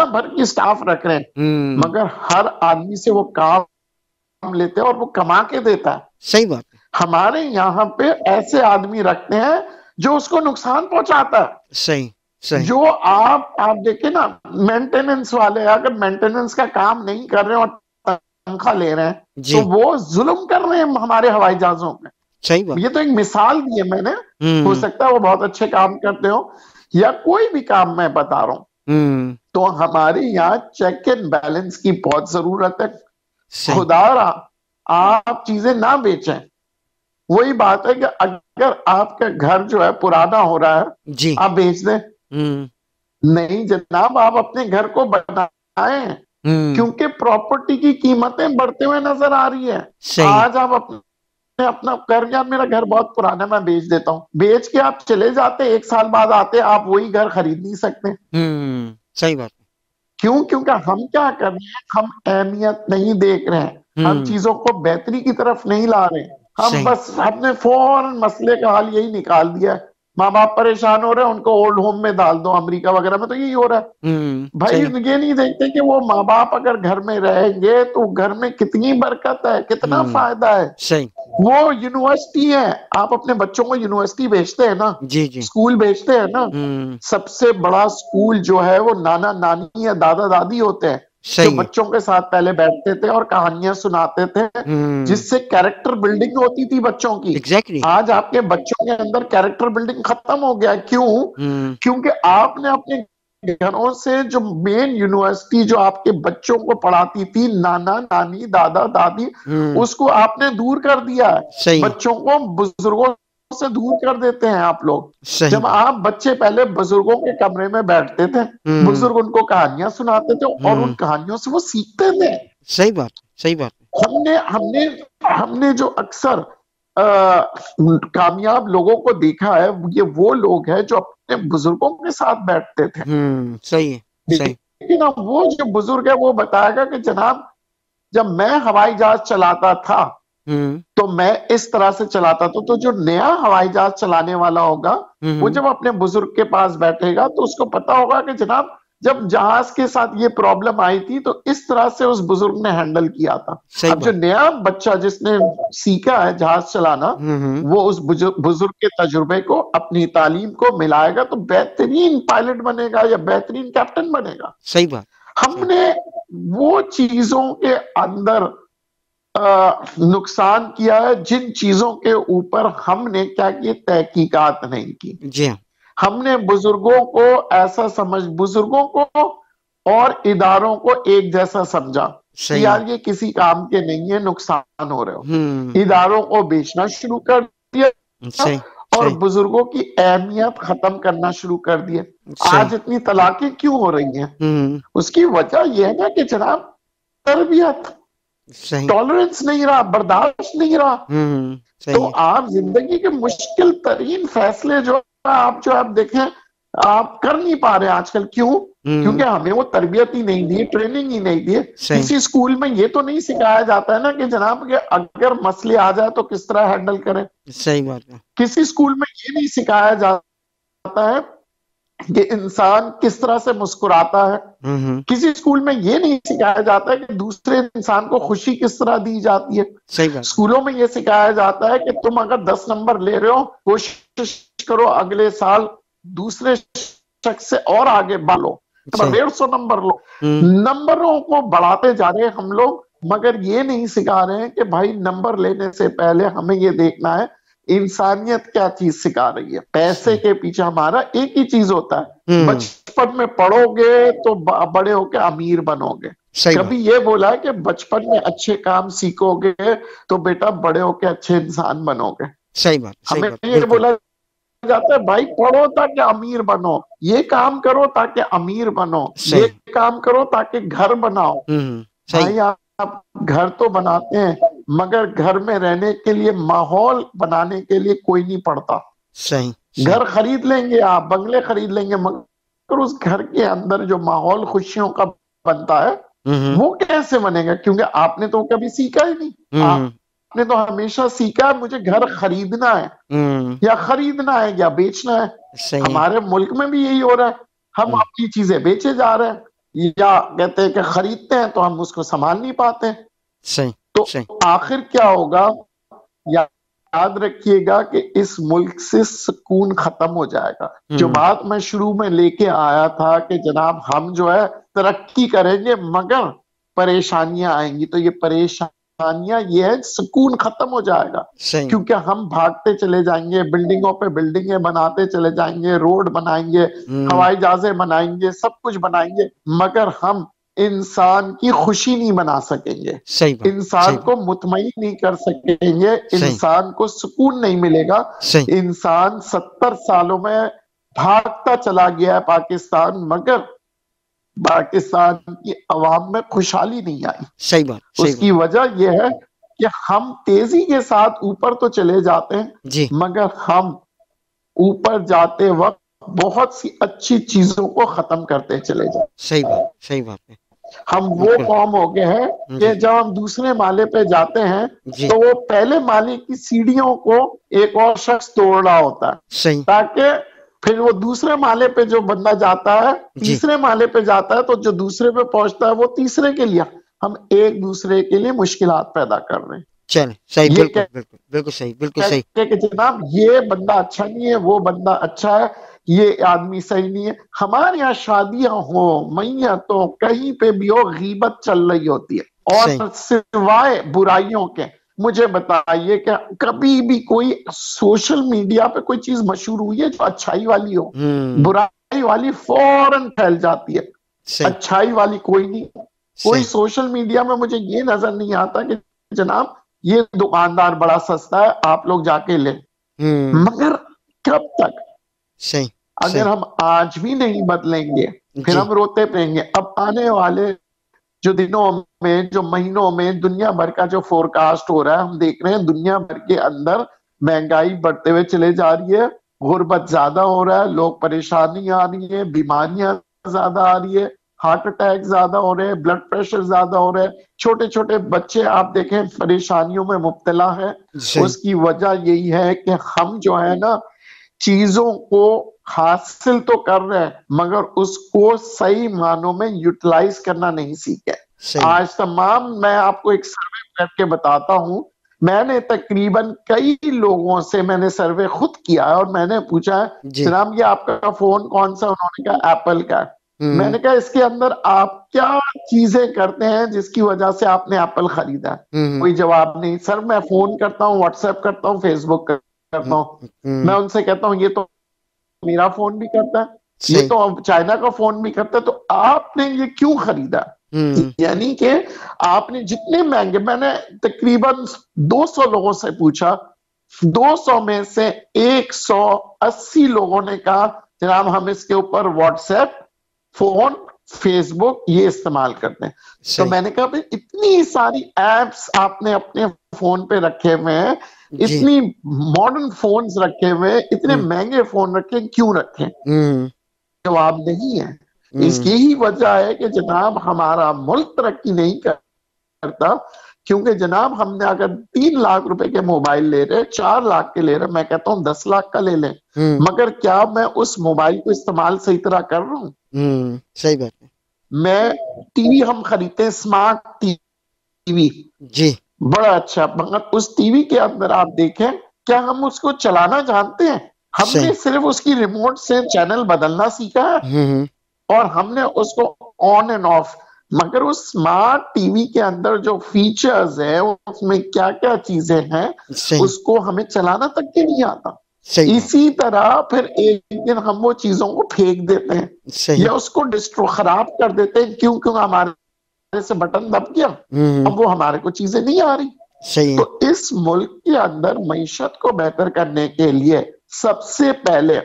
भर की स्टाफ रख रहे हैं, मगर हर आदमी से वो काम लेते हैं और वो कमा के देता है। सही बात है। हमारे यहाँ पे ऐसे आदमी रखते हैं जो उसको नुकसान पहुंचाता है। सही सही। जो आप देखिए ना, मेंटेनेंस वाले अगर मेंटेनेंस का काम नहीं कर रहे और तनख्वाह ले रहे हैं तो जी वो जुल्म कर रहे हैं हमारे हवाई जहाजों में। सही बात। ये तो एक मिसाल दी है मैंने, हो हम्म सकता है वो बहुत अच्छे काम करते हो या कोई भी काम मैं बता रहा हूं। हम्म। तो हमारे यहाँ चेक एंड बैलेंस की बहुत जरूरत है। सही। खुदारा आप चीजें ना बेचें। वही बात है कि अगर आपका घर जो है पुराना हो रहा है, जी। आप बेच दें। हम्म नहीं जनाब, आप अपने घर को बनाएं, हम्म। क्योंकि प्रॉपर्टी की कीमतें बढ़ते हुए नजर आ रही है। सही। आज आप अपने अपना कर, यार मेरा घर बहुत पुराना है मैं बेच देता हूं, बेच के आप चले जाते, 1 साल बाद आते, आप वही घर खरीद नहीं सकते। सही बात। क्यों? क्योंकि हम क्या कर रहे हैं, हम अहमियत नहीं देख रहे हैं, हम हम्म। चीजों को बेहतरी की तरफ नहीं ला रहे हैं। हम सही। बस हमने फौरन मसले का हल यही निकाल दिया है। माँ बाप परेशान हो रहे हैं, उनको ओल्ड होम में डाल दो। अमेरिका वगैरह में तो यही हो रहा है। भाई सही। ये नहीं देखते कि वो माँ बाप अगर घर में रहेंगे तो घर में कितनी बरकत है, कितना फायदा है। सही। वो यूनिवर्सिटी है, आप अपने बच्चों को यूनिवर्सिटी भेजते हैं ना, जी जी। स्कूल भेजते हैं ना, सबसे बड़ा स्कूल जो है वो नाना नानी या दादा दादी होते हैं, जो सही है। बच्चों के साथ पहले बैठते थे और कहानियां सुनाते थे, जिससे कैरेक्टर बिल्डिंग होती थी बच्चों की। एग्जैक्टली। आज आपके बच्चों के अंदर कैरेक्टर बिल्डिंग खत्म हो गया। क्यों? क्योंकि आपने अपने घरों से जो मेन यूनिवर्सिटी जो आपके बच्चों को पढ़ाती थी, नाना नानी दादा दादी, उसको आपने दूर कर दिया है। सही। बच्चों को बुजुर्गों से दूर कर देते हैं आप लोग। सही जब बात। आप बच्चे पहले बुजुर्गों के कमरे में बैठते थे, बुजुर्ग उनको कहानियां सुनाते थे और उन कहानियों से वो सीखते थे। सही बात। सही बात। हमने हमने हमने जो अक्सर कामयाब लोगों को देखा है, ये वो लोग हैं जो अपने बुजुर्गों के साथ बैठते थे। सही है। सही। लेकिन अब वो जो बुजुर्ग है वो बताएगा कि जनाब, जब मैं हवाई जहाज चलाता था तो मैं इस तरह से चलाता था। तो जो नया हवाई जहाज चलाने वाला होगा, वो जब अपने बुजुर्ग के पास बैठेगा तो उसको पता होगा कि जनाब, जब जहाज के साथ ये प्रॉब्लम आई थी तो इस तरह से उस बुजुर्ग ने हैंडल किया था। अब जो नया बच्चा जिसने सीखा है जहाज चलाना, वो उस बुजुर्ग के तजुर्बे को, अपनी तालीम को मिलाएगा तो बेहतरीन पायलट बनेगा या बेहतरीन कैप्टन बनेगा। सही बात। हमने वो चीजों के अंदर नुकसान किया है जिन चीजों के ऊपर हमने क्या किए, तहकीकात नहीं की। जी हाँ। हमने बुजुर्गों को ऐसा बुजुर्गों को और इदारों को एक जैसा समझा कि यार ये किसी काम के नहीं है, नुकसान हो रहे हो। इदारों को बेचना शुरू कर दिया और बुजुर्गों की अहमियत खत्म करना शुरू कर दिया। आज इतनी तलाकें क्यों हो रही हैं? उसकी वजह यह है ना कि जनाब, तरबियत, टॉलरेंस नहीं रहा, बर्दाश्त नहीं रहा। तो आप जिंदगी के मुश्किल तरीन फैसले जो आप देखें, आप कर नहीं पा रहे आजकल। क्यों? क्योंकि हमें वो तरबियत ही नहीं दी, ट्रेनिंग ही नहीं दी। किसी स्कूल में ये तो नहीं सिखाया जाता है ना कि जनाब कि अगर मसले आ जाए तो किस तरह हैंडल करें। सही बात है। किसी स्कूल में ये नहीं सिखाया जाता है कि इंसान किस तरह से मुस्कुराता है। किसी स्कूल में ये नहीं सिखाया जाता है कि दूसरे इंसान को खुशी किस तरह दी जाती है। सही बात। स्कूलों में ये सिखाया जाता है कि तुम अगर 10 नंबर ले रहे हो, कोशिश करो अगले साल दूसरे शख्स से और आगे बढ़ो, 150 नंबर लो। नंबरों को बढ़ाते जा रहे हैं हम लोग, मगर ये नहीं सिखा रहे हैं कि भाई नंबर लेने से पहले हमें ये देखना है इंसानियत क्या चीज सिखा रही है। पैसे के पीछे हमारा एक ही चीज होता है, बचपन में पढ़ोगे तो बड़े होके अमीर बनोगे। कभी ये बोला है कि बचपन में अच्छे काम सीखोगे तो बेटा बड़े होके अच्छे इंसान बनोगे। सही बात। हमें ये बोला जाता है भाई पढ़ो ताकि अमीर बनो, ये काम करो ताकि अमीर बनो, ये काम करो ताकि घर बनाओ। भाई आप घर तो बनाते हैं मगर घर में रहने के लिए माहौल बनाने के लिए कोई नहीं पड़ता। सही। घर खरीद लेंगे आप, बंगले खरीद लेंगे, मगर उस घर के अंदर जो माहौल खुशियों का बनता है वो कैसे बनेगा? क्योंकि आपने तो कभी सीखा ही नहीं। आपने तो हमेशा सीखा है मुझे घर खरीदना है या खरीदना है या बेचना है। हमारे मुल्क में भी यही हो रहा है, हम अपनी चीजें बेचे जा रहे हैं। या कहते हैं कि खरीदते हैं तो हम उसको संभाल नहीं पाते। सही, तो सही। आखिर क्या होगा, याद रखिएगा कि इस मुल्क से सुकून खत्म हो जाएगा। जो बात मैं शुरू में लेके आया था कि जनाब हम जो है तरक्की करेंगे मगर परेशानियां आएंगी, तो ये परेशानियां ये है, सुकून खत्म हो जाएगा। क्योंकि हम भागते चले जाएंगे, बिल्डिंगों पे बिल्डिंगें बनाते चले जाएंगे, रोड बनाएंगे, हवाई जहाजें बनाएंगे, सब कुछ बनाएंगे, मगर हम इंसान की खुशी नहीं बना सकेंगे, इंसान को मुतमईन नहीं कर सकेंगे, इंसान को सुकून नहीं मिलेगा। इंसान 70 सालों में भागता चला गया है पाकिस्तान, मगर पाकिस्तान की अवाम में खुशहाली नहीं आई। सही बात। उसकी वजह यह है कि हम तेजी के साथ ऊपर तो चले जाते हैं, मगर हम ऊपर जाते वक्त बहुत सी अच्छी चीजों को खत्म करते चले जाते। सही बात, सही बात है। हम वो कौम हो गए हैं कि जब हम दूसरे माले पे जाते हैं तो वो पहले माले की सीढ़ियों को एक और शख्स तोड़ रहा होता है, ताकि फिर वो दूसरे माले पे जो बंदा जाता है, तीसरे माले पे जाता है, तो जो दूसरे पे पहुंचता है वो तीसरे के लिए, हम एक दूसरे के लिए मुश्किलात पैदा कर रहे हैं। चल सही, बिल्कुल बिल्कुल बिल्कुल सही, बिल्कुल सही कि जनाब ये बंदा अच्छा नहीं है, वो बंदा अच्छा है, ये आदमी सही नहीं है। हमारे यहाँ शादियां हो, मैयतों, कहीं पे भी हो, गीबत चल रही होती है, और सिवाय बुराइयों के मुझे बताइए कि कभी भी कोई सोशल मीडिया पे कोई चीज मशहूर हुई है जो अच्छाई वाली हो? बुराई वाली फौरन फैल जाती है, अच्छाई वाली कोई नहीं। कोई सोशल मीडिया में मुझे ये नजर नहीं आता कि जनाब ये दुकानदार बड़ा सस्ता है, आप लोग जाके ले। मगर कब तक? सही। अगर हम आज भी नहीं बदलेंगे फिर हम रोते रहेंगे। अब आने वाले जो दिनों में, जो महीनों में दुनिया भर का जो फोरकास्ट हो रहा है, हम देख रहे हैं दुनिया भर के अंदर महंगाई बढ़ते हुए चले जा रही है, गुर्बत ज्यादा हो रहा है, लोग परेशानी आ रही है, बीमारियां ज्यादा आ रही है, हार्ट अटैक ज्यादा हो रहे हैं, ब्लड प्रेशर ज्यादा हो रहे हैं, छोटे छोटे बच्चे आप देखें परेशानियों में मुब्तला है। उसकी वजह यही है कि हम जो है ना चीजों को हासिल तो कर रहे हैं मगर उसको सही मानों में यूटिलाइज करना नहीं सीखे। आज तमाम, मैं आपको एक सर्वे करके बताता हूं, मैंने तकरीबन कई लोगों से मैंने सर्वे खुद किया है और मैंने पूछा जनाब ये आपका फोन कौन सा? उन्होंने कहा एप्पल का। मैंने कहा इसके अंदर आप क्या चीजें करते हैं जिसकी वजह से आपने एप्पल खरीदा? कोई जवाब नहीं। सर मैं फोन करता हूँ, व्हाट्सएप करता हूँ, फेसबुक करता हूँ। मैं उनसे कहता हूँ ये तो मेरा फोन भी करता है, ये तो चाइना का फोन भी करता है, तो आपने ये क्यों खरीदा? यानी कि आपने जितने महंगे, मैंने तकरीबन 200 लोगों से पूछा, 200 में से 180 लोगों ने कहा जनाब हम इसके ऊपर व्हाट्सएप, फोन, फेसबुक ये इस्तेमाल करते हैं। तो मैंने कहा भाई इतनी सारी एप्स आपने अपने फोन पे रखे हुए हैं, इतनी मॉडर्न फोन्स रखे हुए, इतने महंगे फोन रखे, क्यों रखे? जवाब नहीं है। इसकी ही वजह है कि जनाब हमारा मुल्क तरक्की नहीं करता, क्योंकि जनाब हमने अगर 3 लाख रुपए के मोबाइल ले रहे, 4 लाख के ले रहे, मैं कहता हूँ 10 लाख का ले लें, मगर क्या मैं उस मोबाइल को इस्तेमाल सही तरह कर रहा हूँ? सही बात है। मैं टीवी हम खरीदते हैं, स्मार्ट टीवी जी, बड़ा अच्छा, मगर उस टीवी के अंदर आप देखें क्या हम उसको चलाना जानते हैं? हमने सिर्फ उसकी रिमोट से चैनल बदलना सीखा है और हमने उसको ऑन एंड ऑफ, मगर उस स्मार्ट टीवी के अंदर जो फीचर्स है, उसमें क्या क्या चीजें हैं, उसको हमें चलाना तक के नहीं आता। इसी तरह फिर एक दिन हम वो चीजों को फेंक देते हैं या उसको खराब कर देते हैं, क्यों हमारे से बटन दब गया, अब वो हमारे को चीजें नहीं आ रही। तो इस मुल्क के अंदर मईशत को बेहतर करने के लिए सबसे पहले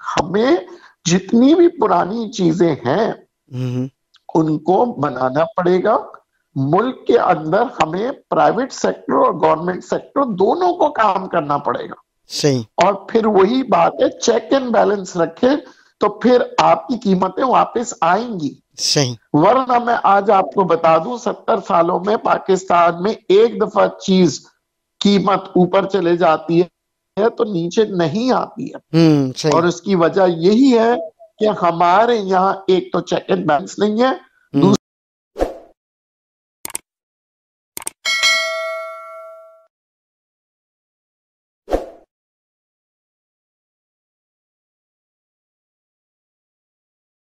हमें जितनी भी पुरानी चीजें हैं उनको बनाना पड़ेगा। मुल्क के अंदर हमें प्राइवेट सेक्टर और गवर्नमेंट सेक्टर दोनों को काम करना पड़ेगा। और फिर वही बात है, चेक एंड बैलेंस रखे तो फिर आपकी कीमतें वापस आएंगी। वरना मैं आज आपको बता दूं 70 सालों में पाकिस्तान में एक दफा चीज कीमत ऊपर चले जाती है तो नीचे नहीं आती है। और उसकी वजह यही है कि हमारे यहाँ एक तो चेक एंड बैलेंस नहीं है, हम्म।